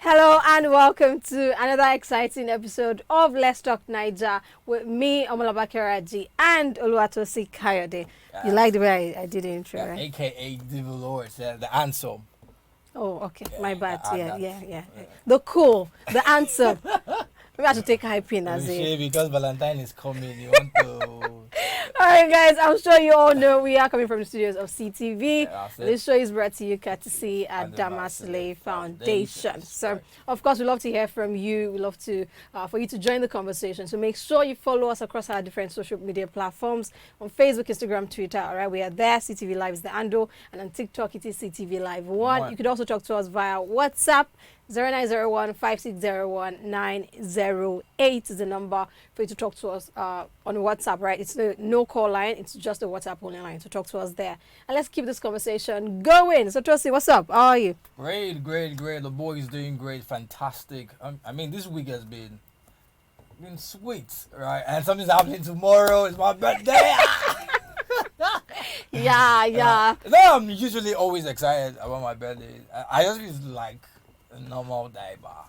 Hello and welcome to another exciting episode of Let's Talk Naija with me, Labake, and Oluwatosin Kayode. You like the way I did the intro, right? AKA Devil Lord, the answer. Oh, okay. My bad. Yeah. The answer. Maybe I should take hyping as a... Because Valentine is coming, you want to... Alright guys, I'm sure you all know we are coming from the studios of CTV. Yeah, This show is brought to you courtesy at Damasile Foundation. So, of course, we love to hear from you. We love to for you to join the conversation. So make sure you follow us across our different social media platforms on Facebook, Instagram, Twitter. Alright, we are there. CTV Live is the handle, and on TikTok it is CTV Live 1. You could also talk to us via WhatsApp. 0901-560-908 is the number for you to talk to us on WhatsApp, right? It's no call line. It's just a WhatsApp only line. So talk to us there. And let's keep this conversation going. So Tosin, what's up? How are you? Great. The boy is doing great. Fantastic. I mean, this week has been sweet, right? And something's happening tomorrow. It's my birthday. Yeah. No, I'm usually always excited about my birthday. I just feel like a normal day, but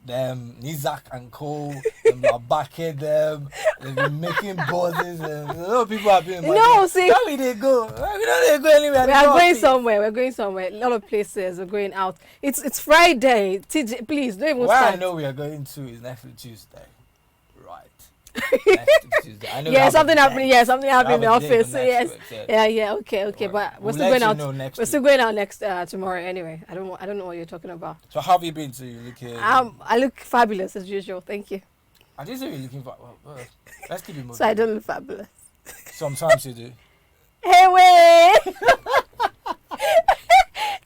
them Nizak and Co, them Labake, they've been making buzzes, and a lot of people have been. No, see, where they go? We don't go anywhere. We are going somewhere. We're going somewhere. A lot of places. We're going out. It's Friday. TJ, please don't even Where start. I know we are going to is next week Tuesday. Next week Tuesday. I know something happening. Yeah, something happened in the office. Yes. Yeah. Okay. Right. But We're still going out. We're still going out next tomorrow. Anyway, I don't know what you're talking about. So how have you been? So you looking? I look fabulous as usual. Thank you. I didn't say you're looking for. Well, let's keep it moving. So I don't look fabulous. Sometimes you do. Hey, wait!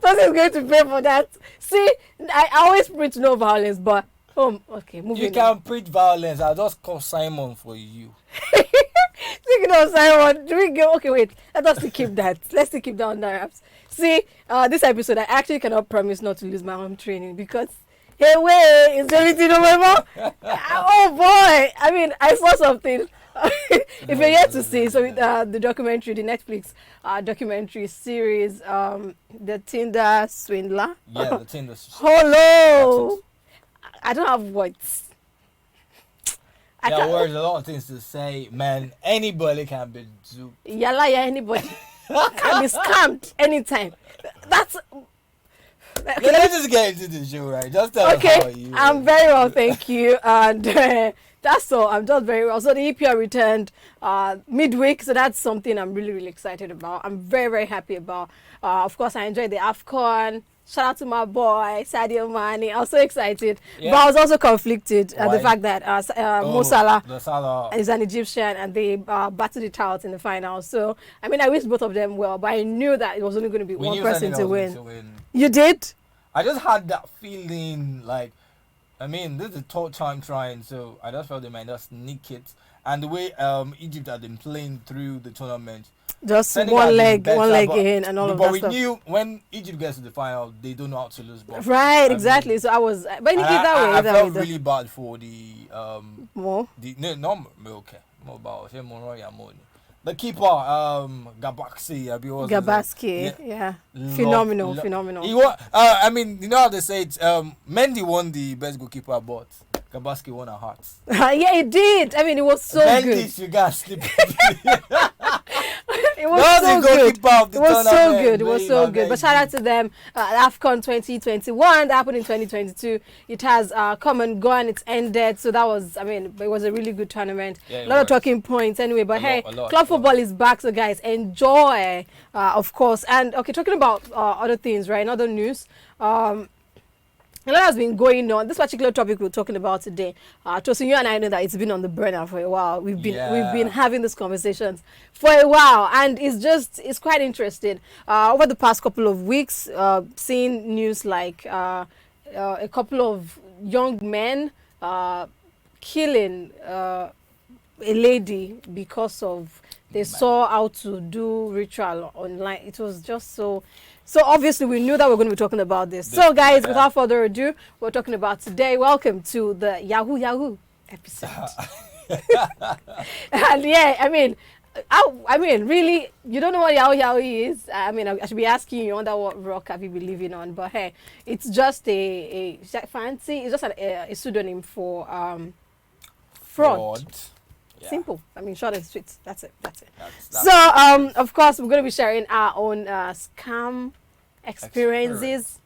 Tosin is going to pay for that. See, I always preach no violence, but okay, moving on. You can preach violence. I'll just call Simon for you. Speaking of Simon, do we go? Okay, wait. Let us still keep that. Let's still keep that on the wraps. See, this episode, I actually cannot promise not to lose my home training because, hey, wait, it's 17 November. Oh, boy. I mean, I saw something. If you're yet to see, so the documentary, the Netflix documentary series, The Tinder Swindler. Yeah, The Tinder Swindler. Hello. I don't have words. There were a lot of things to say, man. Anybody can be duped. Yeah, anybody can be scammed anytime. That's okay. Let's just get into the show, right? Just tell us how are you. I'm very well, thank you, and that's all. I'm just very well. So the EPL returned midweek, so that's something I'm really excited about. I'm very happy about. Of course, I enjoyed the AFCON. Shout out to my boy, Sadio Mane. I was so excited. Yeah. But I was also conflicted at the fact that Mo Salah is an Egyptian and they battled it out in the final. So, I mean, I wish both of them well, but I knew that it was only going to be one person to win. You did? I just had that feeling like, I mean, this is the third time trying, so I just felt they might just sneak it. And the way Egypt had been playing through the tournament, just Senegal one leg in and all of that stuff. But we knew when Egypt gets to the final, they don't know how to lose ball. Right, exactly. So I was, but in that way, I felt really bad for the the keeper, Gabaxi. Yeah. Phenomenal. He I mean, you know how they say it, Mendy won the best goalkeeper, but Gabaski won our hearts. Yeah, it did. I mean, it was so good. Mendy should get sleep. It was so good. It was so good. But shout out to them. AFCON 2021 that happened in 2022. It has come and gone. It's ended. So that was, I mean, it was a really good tournament. Yeah, a lot of talking points anyway. But club football is back. So guys, enjoy, of course. And okay, talking about other things, right? Other news. A lot has been going on. This particular topic we're talking about today, Tosin, you and I know that it's been on the burner for a while. We've been having these conversations for a while, and it's quite interesting. Over the past couple of weeks, seeing news like a couple of young men killing a lady because of they saw how to do ritual online. It was just so obviously we knew that we're going to be talking about this. So guys, without further ado, we're talking about today. Welcome to the Yahoo episode. And yeah, I mean, I mean, really, you don't know what yaoi is. I mean, I should be asking you under what rock have you been living on? But hey, it's just it's like fancy. It's just a pseudonym for fraud. Yeah. Simple. I mean, short and sweet. That's it. That's so, of course, we're going to be sharing our own scam experiences.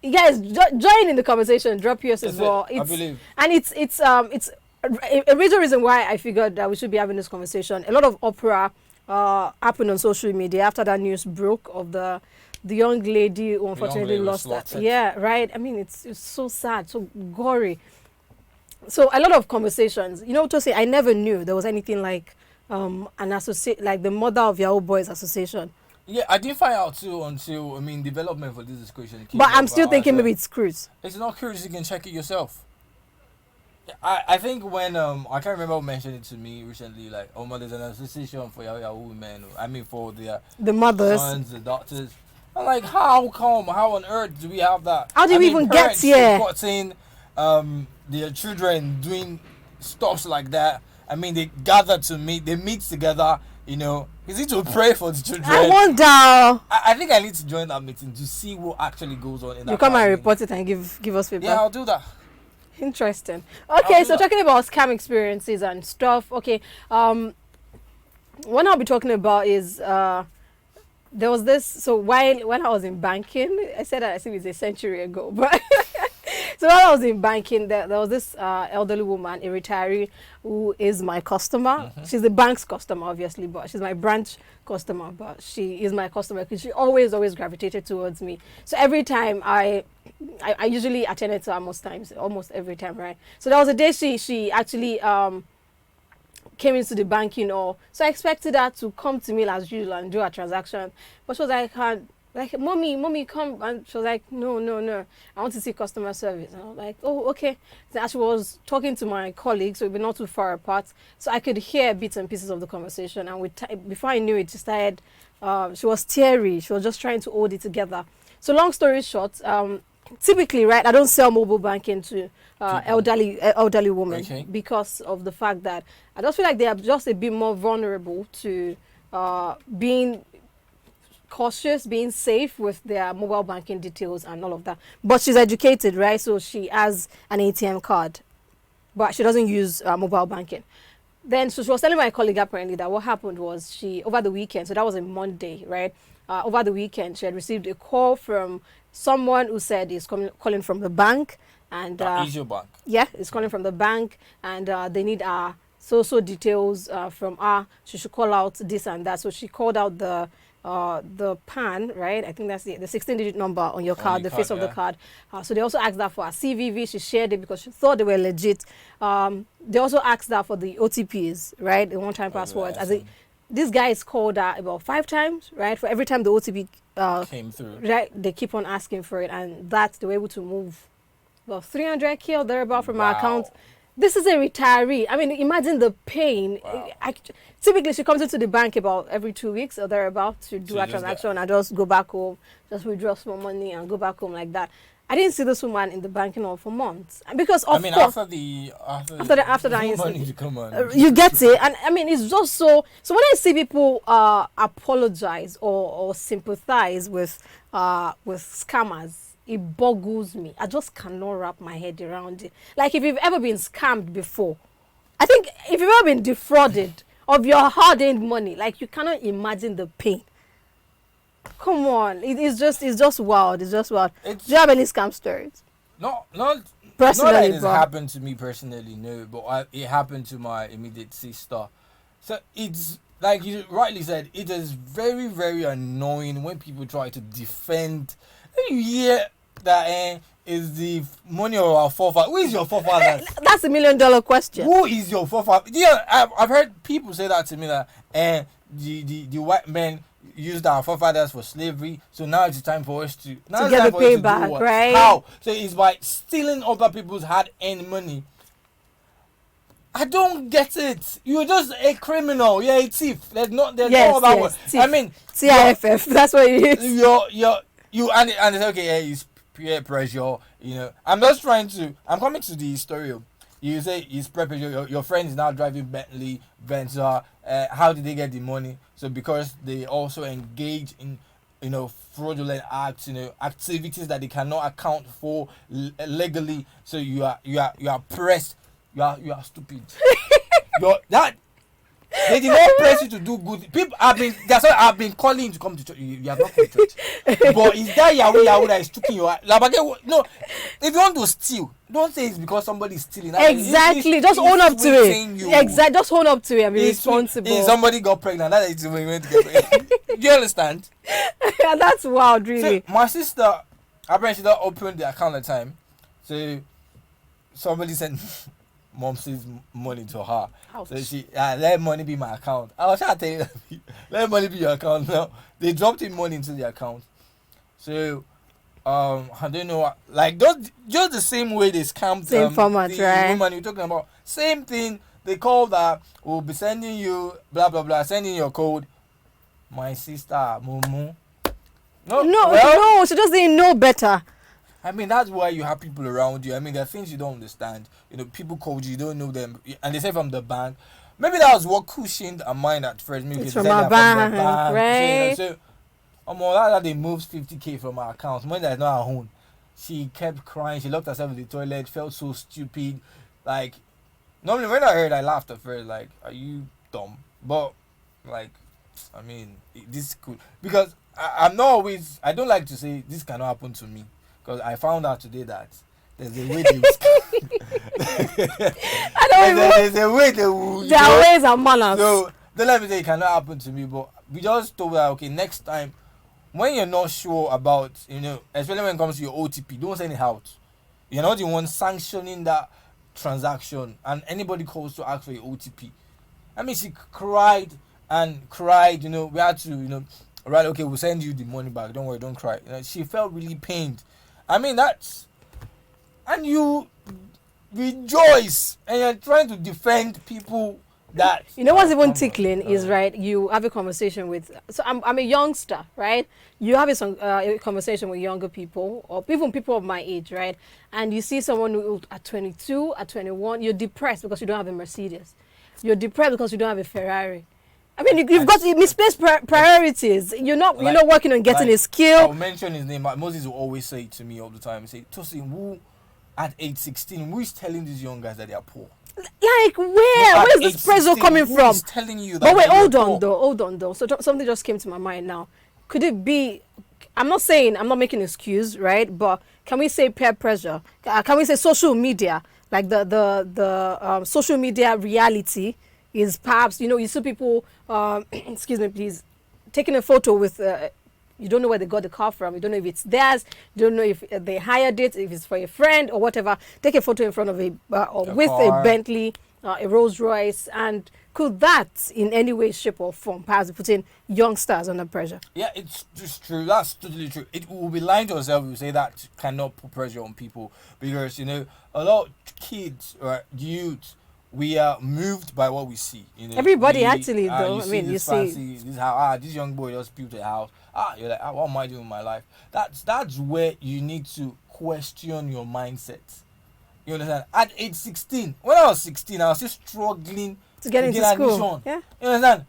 You guys, join in the conversation. Drop yours as well. I believe. And it's a major reason why I figured that we should be having this conversation. A lot of uproar happened on social media after that news broke of the young lady who unfortunately lost that. Yeah, right. I mean, it's so sad, so gory. So a lot of conversations. You know, Tosin, I never knew there was anything like an associate, like the Mother of Yahoo Boys Association. Yeah, I didn't find out too until development for this discussion. But I'm still thinking maybe it's cruise. It's not cruise. You can check it yourself. I think when I can't remember who mentioned it to me recently, like, oh, there's an association for Yahoo women. I mean, for the mothers, sons, the daughters. I'm like, how on earth do we have that? How do we even get here? Supporting their children doing stuff like that. I mean, they gather to meet. They meet together. You know, is it to pray for the children? I wonder. I think I need to join that meeting to see what actually goes on in that. You come and report it and give us feedback. Yeah, I'll do that. Interesting. Okay, so talking about scam experiences and stuff. Okay, one I'll be talking about is there was this. So when I was in banking, I said that I think it's a century ago, but so when I was in banking, there was this elderly woman, a retiree, who is my customer. Mm-hmm. She's the bank's customer, obviously, but she's my branch customer. But she is my customer because she always gravitated towards me. So every time I usually attended to her almost every time, right? So there was a day she actually came into the bank, you know. So I expected her to come to me as usual and do a transaction. But she was like, mommy, come. And she was like, no, I want to see customer service. And I was like, oh, okay. So she was talking to my colleague, so we're not too far apart. So I could hear bits and pieces of the conversation. And before I knew it, she started, she was teary. She was just trying to hold it together. So long story short, typically, right, I don't sell mobile banking to elderly women because of the fact that I just feel like they are just a bit more vulnerable to being cautious, being safe with their mobile banking details and all of that. But she's educated, right? So she has an ATM card, but she doesn't use mobile banking. Then so she was telling my colleague apparently that what happened was she, over the weekend, so that was a Monday, right? Over the weekend, she had received a call from someone who said he's calling from the bank. And is your bank? Yeah, it's calling from the bank, and they need so details from her. She should call out this and that. So she called out the PAN, right? I think that's the 16-digit number on your card, the face of the card. So they also asked that for a CVV. She shared it because she thought they were legit. They also asked that for the OTPs, right? The one-time passwords. This guy is called about 5 times, right? For every time the OTP came through, right? They keep on asking for it, and that they were able to move about 300K or thereabout from our account. This is a retiree. I mean, imagine the pain. Wow. Typically, she comes into the bank about every 2 weeks or thereabout to do a transaction and just go back home, just withdraw some money and go back home like that. I didn't see this woman in the banking hall for months, and because of course, after that incident, you get it, and I mean it's just so. So when I see people apologize or sympathize with scammers, it boggles me. I just cannot wrap my head around it. Like if you've ever been scammed before, I think if you've ever been defrauded of your hard-earned money, like you cannot imagine the pain. Come on, it's just wild. It's just wild. Do you have any scam stories? Not personally. Not that it's happened to me personally, no. But it happened to my immediate sister. So it's like you rightly said. It is very, very annoying when people try to defend. You hear that is the money of our forefathers. Who is your forefathers? That's $1 million question. Who is your forefather? Yeah, I've heard people say that to me that the white men used our forefathers for slavery, so now it's time for us to get the payback, right? How? So it's by stealing other people's hard-earned money. I don't get it. You're just a criminal. You're a thief. There's no other word. I mean, TIFF. That's what it is. And it's okay. It's peer pressure. You know, I'm coming to the story. You say it's pressure. Your friend is now driving Bentley, Benz. How did they get the money? So because they also engage in, fraudulent acts, activities that they cannot account for legally. So you are pressed. You are stupid. That they did not press you to do good. People have been. That's why I've been calling you to come to church. You have not come to church. But is that Yahweh that is taking your Labake? No, if you want to steal, don't say it's because somebody is stealing. Exactly. Just own up to it. Exactly. Just own up to it and be responsible. If somebody got pregnant, that is when you went to get pregnant. Do you understand? That's wild, really. So my sister, apparently, she don't open the account at the time. So somebody sent Mom's money to her. Ouch. So she let money be my account. I was trying to tell you, let money be your account now. They dropped in money into the account. So I don't know what, like just the same way they scammed same format, the right? woman you're talking about. Same thing. They called her, we'll be sending you blah blah blah, sending your code. My sister, Mumu. No, she just didn't know better. I mean, that's why you have people around you. I mean, there are things you don't understand. People called you don't know them, and they say from the bank. Maybe that was what cushioned her mind at first. Maybe it's from our bank, right? So, that they moved 50K from her account. Money that's not her own. She kept crying. She locked herself in the toilet. Felt so stupid. Like, normally when I heard, I laughed at first. Like, are you dumb? But, like, I mean, this could, because I'm not always. I don't like to say this cannot happen to me. Because I found out today that there's a way they there's a way they will. There are ways and manners. So don't let me say it cannot happen to me, but we just told her, okay, next time when you're not sure about, especially when it comes to your OTP, don't send it out. You're not the one sanctioning that transaction, and anybody calls to ask for your OTP. I mean, she cried and cried. We had to, right? Okay, we'll send you the money back. Don't worry, don't cry. She felt really pained. I mean, and you rejoice, and you're trying to defend people that. What's even tickling is, right, you have a conversation with, so I'm a youngster, right? You have a conversation with younger people, or even people of my age, right? And you see someone who, at 22, at 21, you're depressed because you don't have a Mercedes. You're depressed because you don't have a Ferrari. I mean, you've got misplaced priorities. You're not working on getting a skill. I'll mention his name. Moses will always say it to me all the time. He say, Tosin, who at age 16, who is telling these young guys that they are poor? Like, where's this pressure coming from? Who is telling you that? But wait, hold on though. So something just came to my mind now. Could it be? I'm not making an excuse, right? But can we say peer pressure? Can we say social media? Like the social media reality is perhaps, you see people, excuse me please, taking a photo with, you don't know where they got the car from, you don't know if it's theirs, you don't know if they hired it, if it's for a friend or whatever. Take a photo in front of with a Bentley, a Rolls Royce, and could that in any way, shape or form perhaps putting youngsters under pressure? Yeah, it's just true. That's totally true. It will be lying to ourselves if we say that cannot put pressure on people, because a lot of kids or youth, we are moved by what we see. Everybody actually, though. I mean, you fancy, this how this young boy just built a house. You're like, what am I doing with my life? That's where you need to question your mindset. You understand? At age 16, when I was 16, I was still struggling to get into school. Admission. Yeah. You understand?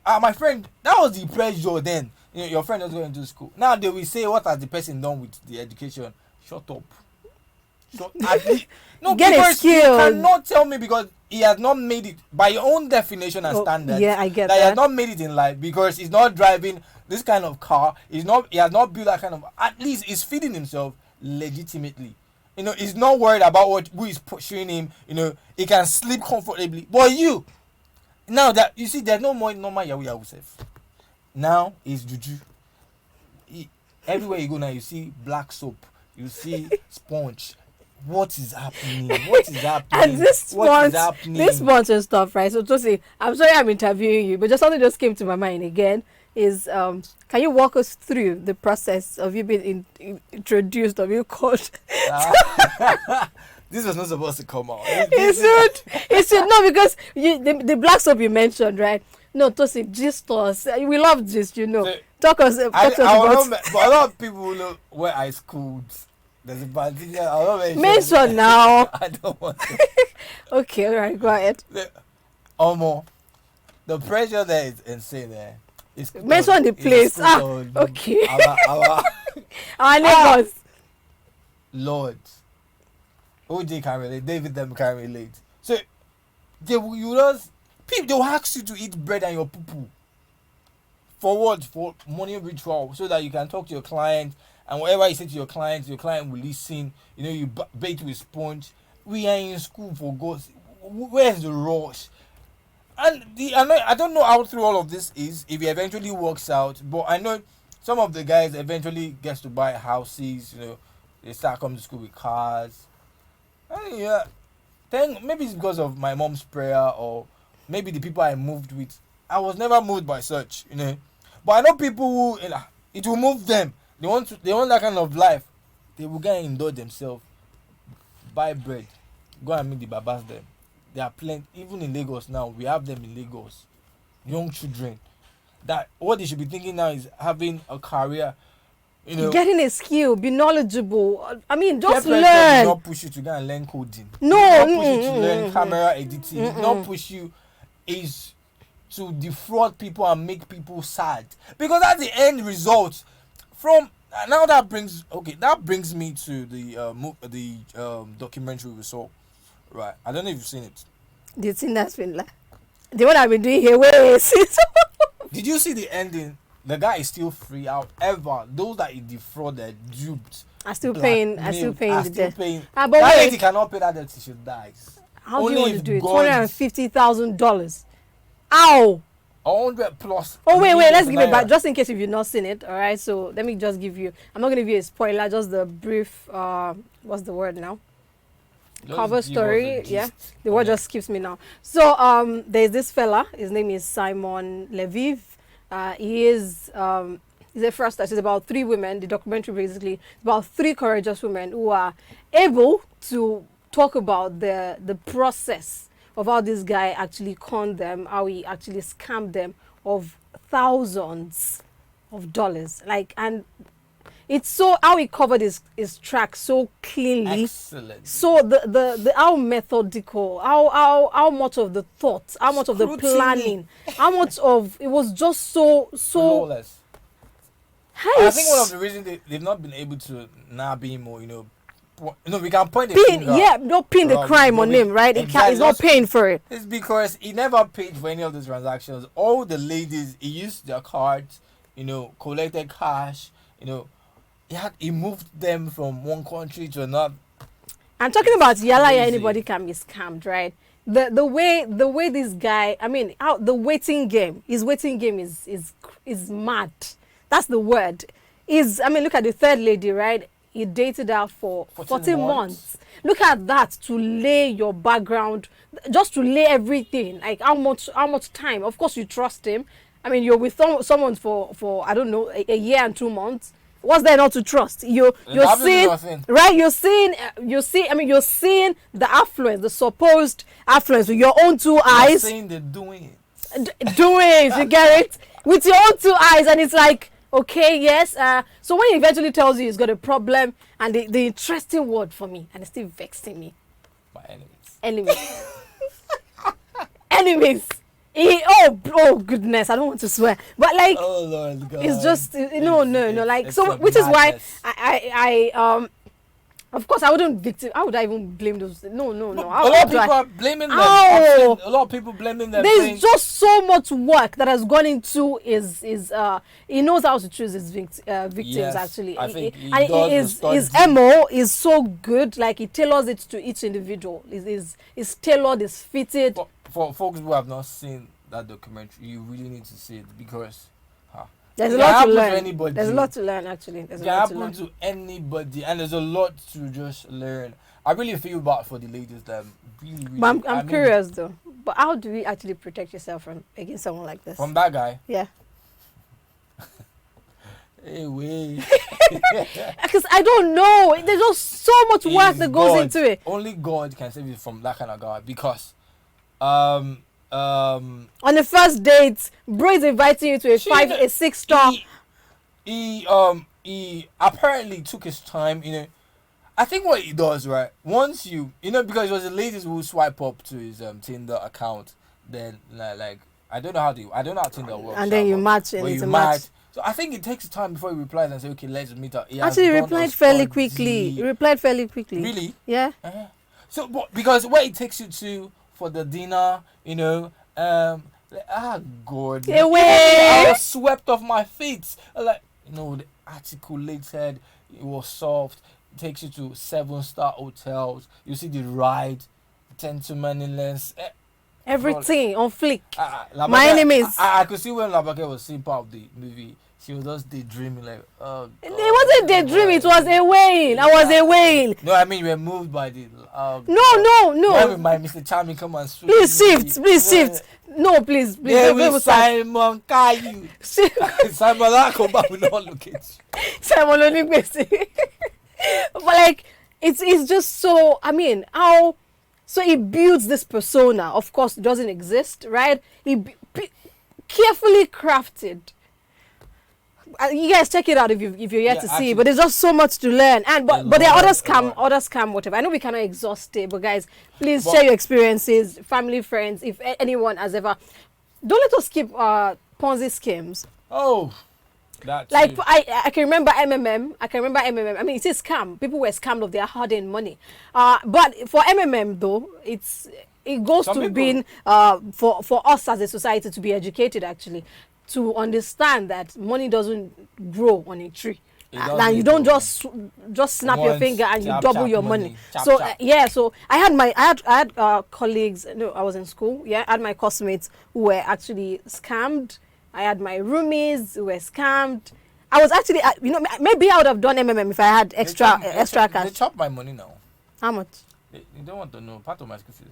My friend, that was the pressure then. Your friend was going to school. Now they will say, what has the person done with the education? Shut up. No, get a skill. You cannot tell me, because he has not made it by your own definition and standards. Yeah, I get that. He has not made it in life because he's not driving this kind of car. He has not built that kind of. At least he's feeding himself legitimately. He's not worried about who is pursuing him. He can sleep comfortably. But now that you see, there's no more normal Yahoo self. Now it's juju. Everywhere you go now, you see black soap. You see sponge. What is happening? And this sponge and stuff, right? So Tosin, I'm sorry I'm interviewing you, but just something just came to my mind again. Is can you walk us through the process of you being introduced, of you called? This was not supposed to come out. It should no, because the black soap you mentioned, right? No, Tosin, gist us. We love gist, So, talk us about. But a lot of people know where I schooled. There's a particular. I'm not very Men's sure. one now. I don't want to. Okay, all right, go ahead. Almost. The pressure there is insane there. Men's one the place. Okay. Our neighbors. Lord. OJ can relate. David them can relate. So they will ask you to eat bread and your poo-poo. For what? For morning ritual, so that you can talk to your client, and whatever you say to your client will listen. You know, you bait with sponge. We are in school, for God's. Where's the rush? And I don't know how through all of this is, if it eventually works out, but I know some of the guys eventually gets to buy houses. You know, they start coming to school with cars. And yeah, then maybe it's because of my mom's prayer, or maybe the people I moved with. I was never moved by such, you know. But I know people who, it will move them. They want that kind of life. They will go and indulge themselves, buy bread, go and meet the babas them. There are plenty, even in Lagos now. We have them in Lagos, young children. That what they should be thinking now is having a career. You know, getting a skill, be knowledgeable. I mean, just learn. Not push you to go and learn coding. No, not push you to learn camera editing. Not push you is to defraud people and make people sad, because that's the end result. From now, that brings me to the documentary we saw. Right, I don't know if you've seen it. The thing that's been like the one I've been doing here. Where is it? Did you see the ending? The guy is still free. However, those that he defrauded, duped, are still paying the debt. That lady cannot pay that debt till she dies. How do you want to do it? $250,000. Ow! 100 plus. Oh wait, let's give it back just in case if you've not seen it. All right, so let me just give you. I'm not gonna give you a spoiler, just the brief. What's the word now? Just cover story. Yeah, the word just skips me now. So there's this fella. His name is Simon Leviev. He is he's a first. It's about 3 women. The documentary basically about 3 courageous women who are able to talk about the process of how this guy actually conned them, how he actually scammed them of thousands of dollars. Like, and it's so how he covered his track so cleanly. Excellent. So the how methodical, how much of the thought, how much of the planning, how much of it was just so flawless. I think one of the reasons they've not been able to now be more, we can point the finger. Yeah, don't pin the crime on him, right? Exactly. He's not paying for it. It's because he never paid for any of those transactions. All the ladies, he used their cards, collected cash, he moved them from one country to another. I'm talking about Yalaya, anybody can be scammed, right? The way this guy, I mean, the waiting game, his waiting game is mad. That's the word. Look at the third lady, right? He dated her for 14 months. Look at that, to lay your background, just to lay everything. Like how much time? Of course you trust him. I mean, you're with someone for I don't know, a year and 2 months. What's there not to trust? You're seeing, right? You're seeing the affluence, the supposed affluence with your own 2 eyes. You're saying they're doing it. You get it? With your own 2 eyes, and it's like, okay, yes. So when he eventually tells you he's got a problem, and the interesting word for me, and it's still vexing me. My enemies. Enemies. Oh goodness, I don't want to swear, but like, oh Lord God, it's just no. Like, so which is why I of course I wouldn't victim. How would I even blame those? No. A lot of people are blaming them. A lot of people blaming them. There's just so much work that has gone into his he knows how to choose his victims, yes, actually. I think his MO is so good. Like, he tailors it to each individual. Is tailored, is fitted. For folks who have not seen that documentary, you really need to see it, because there's a lot to learn. There's a lot to learn, actually. It can happen to anybody, and there's a lot to just learn. I really feel bad for the ladies that really. But I'm curious though. But how do we actually protect yourself against someone like this? From that guy? Yeah. Hey, wait. Because I don't know. There's just so much work that goes into it. Only God can save you from that kind of guy, because on the first date, bro is inviting you to a 6-star. He apparently took his time, I think what he does, right? Once because it was the ladies who swipe up to his Tinder account, then like I don't know how Tinder works. And then you match and it's a match. So I think it takes time before he replies and say, okay, let's meet up. Actually, he replied fairly quickly. Really? Yeah. Uh-huh. So because where it takes you to for the dinner, God. Away. I was swept off my feet. Like, the articulated, it was soft. It takes you to 7-star hotels. You see the ride, gentleman in lens. Everything on flick. Labake, my enemies. I could see when Labake was seeing part of the movie. She was just daydreaming like, oh. It wasn't daydream. It was a whale. I was a whale. No, I mean we were moved by the. No. Why would my Mr. Charming come and switch? Please shift. No, please. Yeah, with Simon Caillou. Simon Lakoba will not look at you. Simon only but like, it's just so. I mean, how. So he builds this persona. Of course, it doesn't exist, right? Carefully crafted. You guys check it out if you're yet to see. But there's just so much to learn. And but there are other scam, whatever. I know we cannot exhaust it, but guys, please share your experiences, family, friends. If anyone has ever, don't let us skip Ponzi schemes. Oh. That like I can remember MMM. I mean, it's a scam. People were scammed of their hard-earned money. But for MMM though, it goes to being for us as a society to be educated, actually, to understand that money doesn't grow on a tree. And you don't just snap your finger and you double your money. So I had colleagues. No, I was in school. Yeah, I had my classmates who were actually scammed. I had my roomies who were scammed. I was actually, maybe I would have done MMM if I had extra cash. They chop my money now. How much? You don't want to know. Part of my school fees.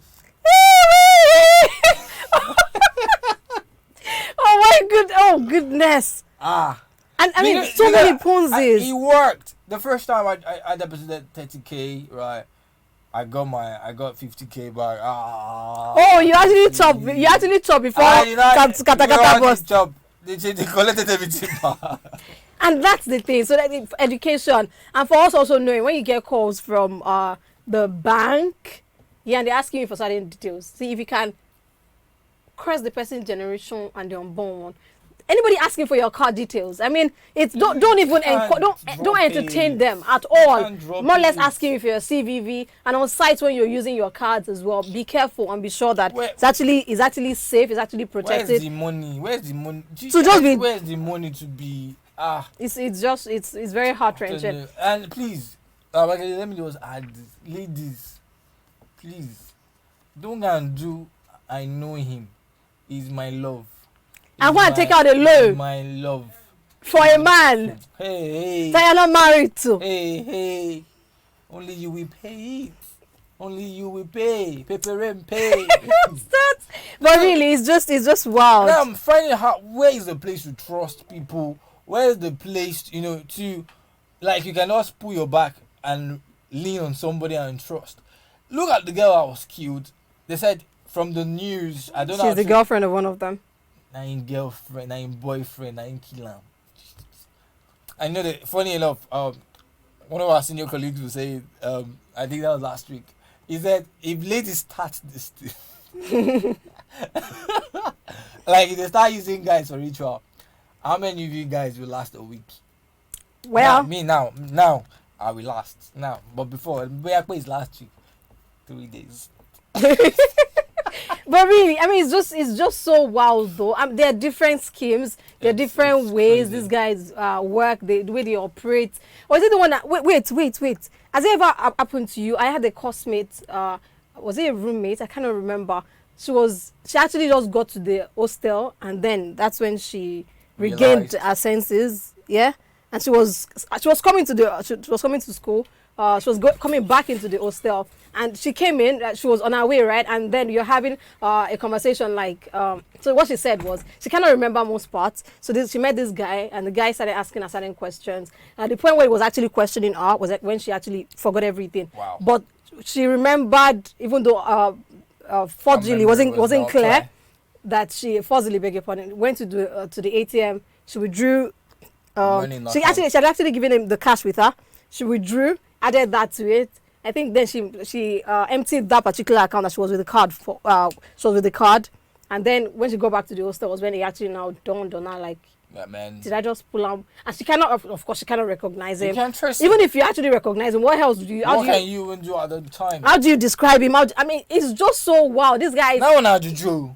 Oh goodness. And I mean, so many Ponzis. It worked. The first time I deposited 30K, right? I got 50K back. Oh, you actually chop before Katakata was chop. They collected everything back. And that's the thing. So that education, and for us also knowing when you get calls from the bank, and they're asking you for certain details. See if you can cross the person's generation and the unborn one. Anybody asking for your card details, I mean, it's don't entertain them at all. More or less asking you for your CVV, and on sites when you're using your cards as well. Be careful and be sure that it's actually safe, it's actually protected. Where's the money? Where's the money to be? It's very heart wrenching. And please, let me just add this, ladies, please don't go and do. I know him. He's my love. I want to take out a loan. My love. For a man. Hey. That you're not married to. Hey. Only you will pay it. Only you will pay. Paper and pay. But really, it's just wild. Now I'm finding out where is the place to trust people. Where is the place, to, like, you can just pull your back and lean on somebody and trust. Look at the girl that was killed. They said from the news, I don't know. She's the girlfriend of one of them. Nine girlfriend, nine boyfriend, nine killer. I know that, funny enough, one of our senior colleagues was saying, I think that was last week, he said, if ladies start this thing, like if they start using guys for ritual, how many of you guys will last a week? Well, now, I will last. Now, but before, is last week, 3 days. But really, I mean, it's just so wild though. There are different schemes, there are different ways crazy. These guys work, the way they operate. Or is it the one that wait? Has it ever happened to you? I had a classmate, was it a roommate? I cannot remember. She actually just got to the hostel, and then that's when she regained her senses. Yeah, and she was coming to school. She was coming back into the hostel, and she came in. She was on her way, right? And then you're having a conversation like. So what she said was she cannot remember most parts. So she met this guy, and the guy started asking her certain questions. At the point where he was actually questioning her was when she actually forgot everything. Wow. But she remembered, even though fortunately wasn't clear, that she forcibly beg your pardon, went to the ATM. She withdrew. She had actually given him the cash with her. She withdrew. added that to it. I think then she emptied that particular account that she was with the card for. She was with the card, and then when she got back to the hostel was when it actually now dawned on her, like, Yeah, man. did I just pull out? And she cannot, of course, she cannot recognize him. You can't trust Even him. if you actually recognize him, what else do you? What can you even do at the time? How do you describe him? I mean, it's just so wow. This guy is. That one had juju.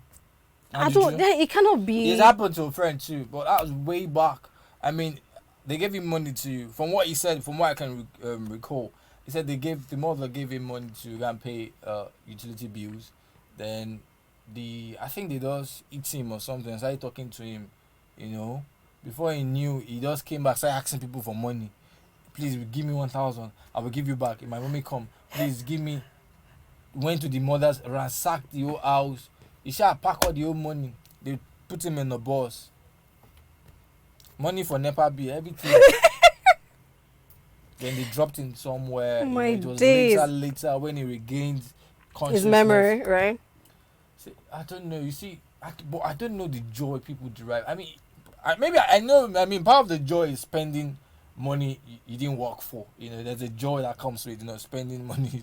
I don't. It cannot be. It happened to a friend too, but that was way back. I mean, they gave him money to. From what he said, from what I can recall, he said the mother gave him money to go and pay utility bills. Then I think they just eat him or something. Started talking to him, you know. Before he knew, he just came back, started asking people for money. Please give me 1,000. I will give you back. If my mommy come, please give me. Went to the mother's, ransacked the whole house. He shall pack all the whole money. They put him in the bus. Money for NEPA bill, everything. Then they dropped him somewhere. Oh my it was days. later when he regained consciousness. His memory, right? I don't know. You see, but I don't know the joy people derive. I mean, maybe I know. I mean, part of the joy is spending money you didn't work for. You know, there's a joy that comes with spending money.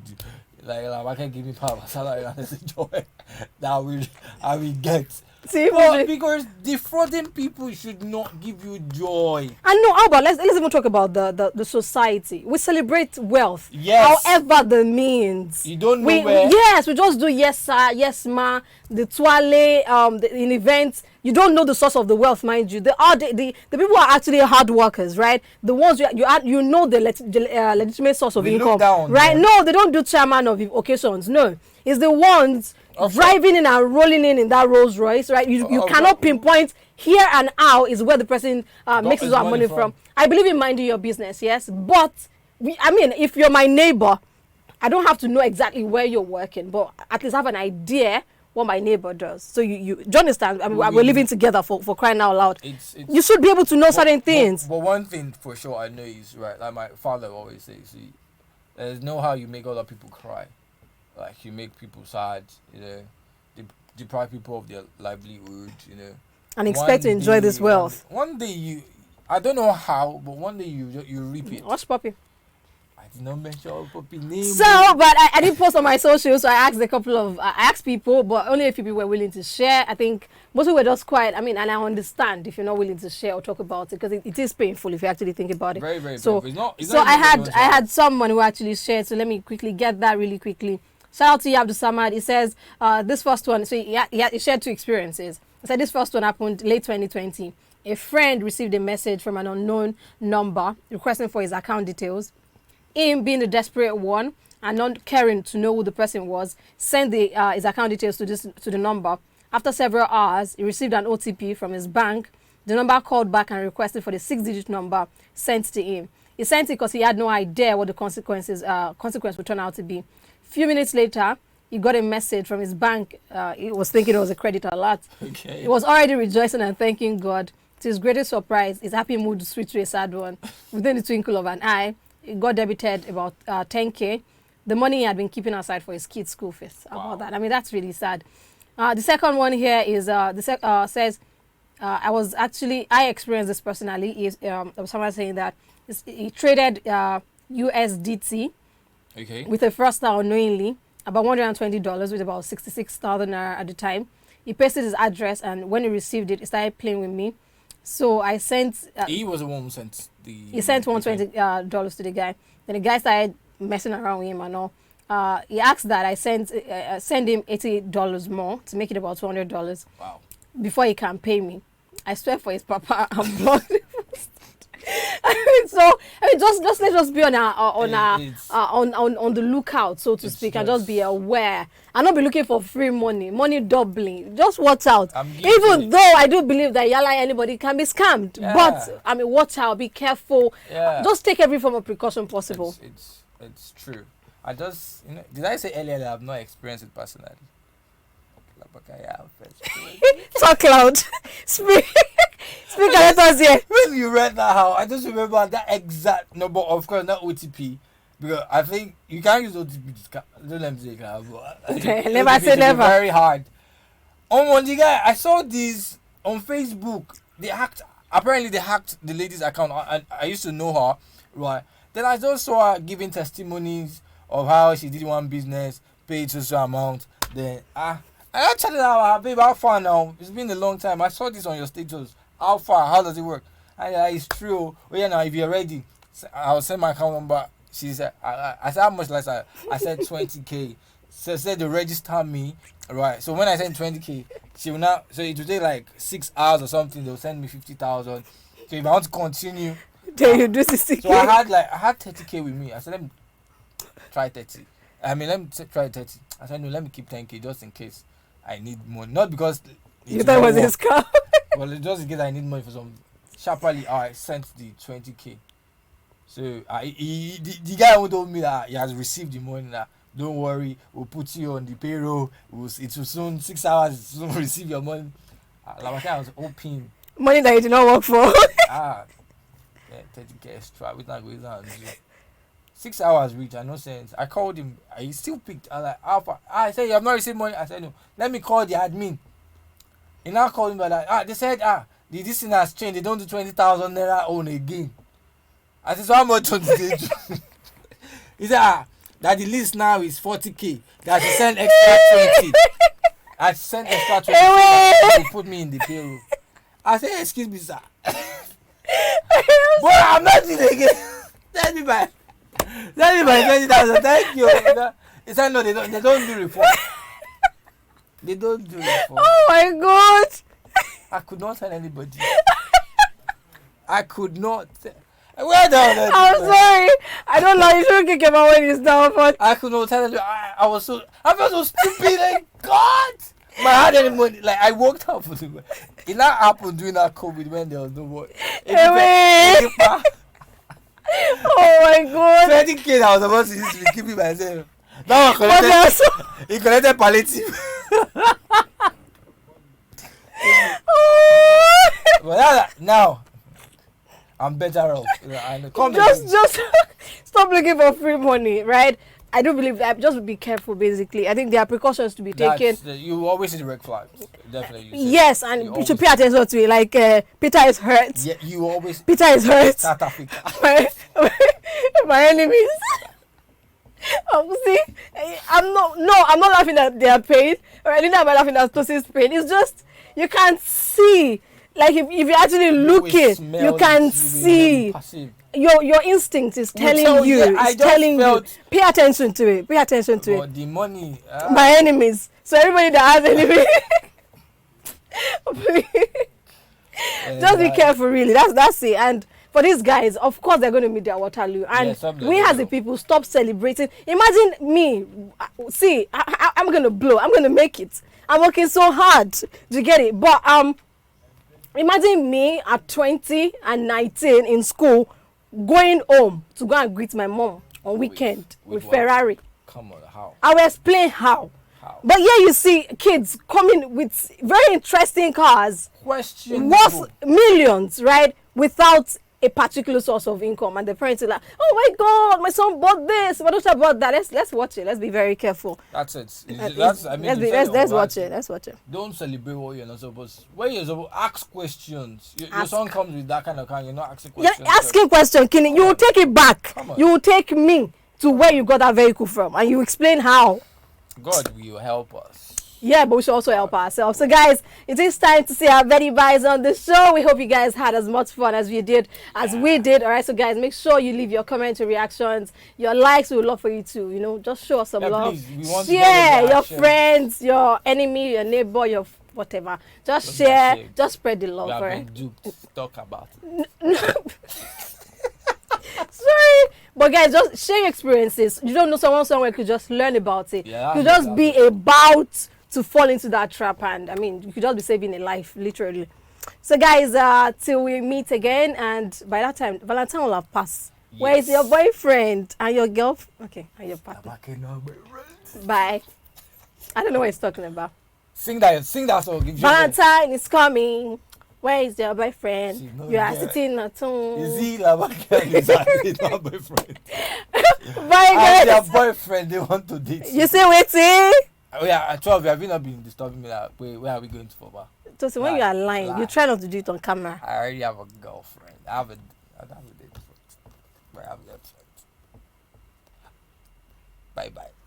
Like I can't give me part of my salary. There's a joy that I will get. See, But because defrauding people should not give you joy. And no, how about let's even talk about the society. We celebrate wealth, Yes. however the means. You don't know where. Yes, we just do yes sir, yes ma, the toile, in events. You don't know the source of the wealth, mind you. The people who are actually hard workers, right? The ones you know the legitimate source of income, down, right? man. No, they don't do chairman of occasions. No, it's the ones driving in and rolling in that Rolls Royce, right? You cannot pinpoint here and now is where the person makes his money from. I believe in minding your business, yes, but I mean, if you're my neighbor, I don't have to know exactly where you're working, but at least have an idea what my neighbor does. So do you understand? I mean, we're living together for crying out loud. You should be able to know certain things. But one thing for sure I know is right. Like my father always says, there's no how you make other people cry. Like you make people sad, deprive people of their livelihood, and expect to enjoy this wealth. One day I don't know how, but one day you reap it. What's Poppy? I did not mention Poppy name. So, but I did post on my socials, so I asked people, but only a few people were willing to share. I think most people were just quiet. I mean, and I understand if you're not willing to share or talk about it, because it is painful if you actually think about it. Very, very so, painful. I had someone who actually shared, so let me quickly get that really quickly. Shout out to you, Abdul Samad. He says, this first one, so he shared two experiences. He said this first one happened late 2020. A friend received a message from an unknown number requesting for his account details. Him being the desperate one and not caring to know who the person was, sent his account details to the number. After several hours, he received an OTP from his bank. The number called back and requested for the 6-digit number sent to him. He sent it because he had no idea what the consequence would turn out to be. Few minutes later, he got a message from his bank. He was thinking it was a credit alert. Okay. He was already rejoicing and thanking God. To his greatest surprise, his happy mood switched to a sad one. Within the twinkle of an eye, he got debited about 10K. The money he had been keeping aside for his kids' school fees. Wow. About that. I mean, that's really sad. The second one here is says, I experienced this personally. There was someone saying that he traded USDT. Okay. With a fraudster unknowingly, about $120, with about 66,000 at the time. He pasted his address, and when he received it, he started playing with me. So I sent. He was the one who sent the. He sent $120 to the guy. Then the guy started messing around with him and all. He asked that I send him $80 more to make it about $200. Wow. Before he can pay me. I swear for his papa, I'm blocked. Just let's just be on the lookout, so to speak, and just be aware and not be looking for free money doubling. Just watch out. Even though I do believe that anybody can be scammed, but I mean, watch out, be careful. Just take every form of precaution possible. It's true. I just did I say earlier that I've not experienced it personally? Talk loud. Speak and let us hear. When you read that, how I just remember that exact number, of course, not OTP, because I think you can't use OTP to don't let me say okay, never say never. Very hard. On one guy, I saw this on Facebook. Apparently they hacked the lady's account. I used to know her, right? Then I just saw her giving testimonies of how she did one business, paid so amount. Then I chatted her, babe, how far now? It's been a long time. I saw this on your status. How far? How does it work? And it's true. Oh yeah, now if you're ready, I'll send my account number. She said, I said how much less? I said 20K. So said to register me, right? So when I send 20K, she will now. So it will take like 6 hours or something. They'll send me 50,000. So if I want to continue, then you do 60K. So I had 30K with me. I said let me try 30. Let me try 30. I said no, let me keep 10K just in case I need money. Not because you thought it was his car. Well, just in case I need money for some. Sharply, I sent the 20K. So the guy who told me that he has received the money. That don't worry, we'll put you on the payroll. It will soon 6 hours. Soon receive your money. Labake, I was hoping. Money that you did not work for. 30K extra. We not going down. 6 hours reach. No sense. I called him. He still picked. I like Alpha. I said you have not received money. I said no. Let me call the admin. He now called him like they said this thing has changed. They don't do 20,000 naira own again. I said so how much on the He said that the list now is 40K. That she sent extra 20. I sent extra 20 to put me in the payroll. I said excuse me sir. Boy, I'm not doing it again. Send me my 20,000. Thank you. He said no, they don't do report. They don't do report. Oh my god. I could not tell anybody. I could not. Where down? I'm sorry. I don't know. You shouldn't kick him out when he's down. But I could not tell anybody. I felt so stupid. Like God. My heart any money. Like I worked out for the. It not happened during that COVID when there was no work. Oh my god. 20K I was supposed to use to keep it myself. Now he collected palliative. But now I'm better off. Just stop looking for free money, right? I do believe that. Just be careful, basically. I think there are precautions to be taken. You always see the red flag. Definitely. Yes, and you should pay attention to it. Like Peter is hurt. Yeah, you always. Peter is hurt. South Africa. my enemies. See, I'm not laughing at their pain, or I'm not laughing at Tosin's pain. It's just you can't see. Like if you're actually looking, you can see. Your instinct is telling you. It's telling you. Pay attention to it. Pay attention to it. The money. My enemies. So everybody that has enemies. Just be careful, really. That's it. And for these guys, of course, they're going to meet their Waterloo. And we as the people stop celebrating. Imagine me. See, I'm going to blow. I'm going to make it. I'm working so hard to get it. But imagine me at 20 and 19 in school going home to go and greet my mom on weekend with Ferrari. Come on, how? I will explain how. But yeah, you see kids coming with very interesting cars. Worth millions, right? Without a particular source of income, and the parents are like, "Oh my God, my son bought this. My daughter bought that." Let's watch it. Let's be very careful. That's it. Let's watch it. Let's watch it. Don't celebrate what you're not supposed. When you're supposed ask questions. Your son comes with that kind of car. You're not asking questions. You're asking questions, Kenny. You will take it back. You will take me to where you got that vehicle from, and you explain how. God will help us. Yeah, but we should also help ourselves. So guys, it is time to see our Betty Buys on the show. We hope you guys had as much fun as we did. All right, so guys, make sure you leave your comments, your reactions, your likes. We would love for you to, just show us some love. Please, share your friends, your enemy, your neighbor, your whatever. Just share, just spread the love. Right? Talk about it. Sorry, but guys, just share your experiences. You don't know someone somewhere could just learn about it. Could just be about to fall into that trap, and I mean, you could just be saving a life, literally. So guys, till we meet again, and by that time, Valentine will have passed. Yes. Where is your boyfriend and your girlfriend? Okay, and your partner. Bye. I don't know what he's talking about. Sing that song. Valentine is coming. Where is your boyfriend? You are sitting at home. Is he Labake? Is my boyfriend? Bye guys. Their boyfriend, they want to date. You say waiting? Oh yeah, at 12, have you not been disturbing me that way? Where are we going to for? Tosin, when you are lying, you try not to do it on camera. I already have a girlfriend. I don't have a date. But I'm upset. Bye bye.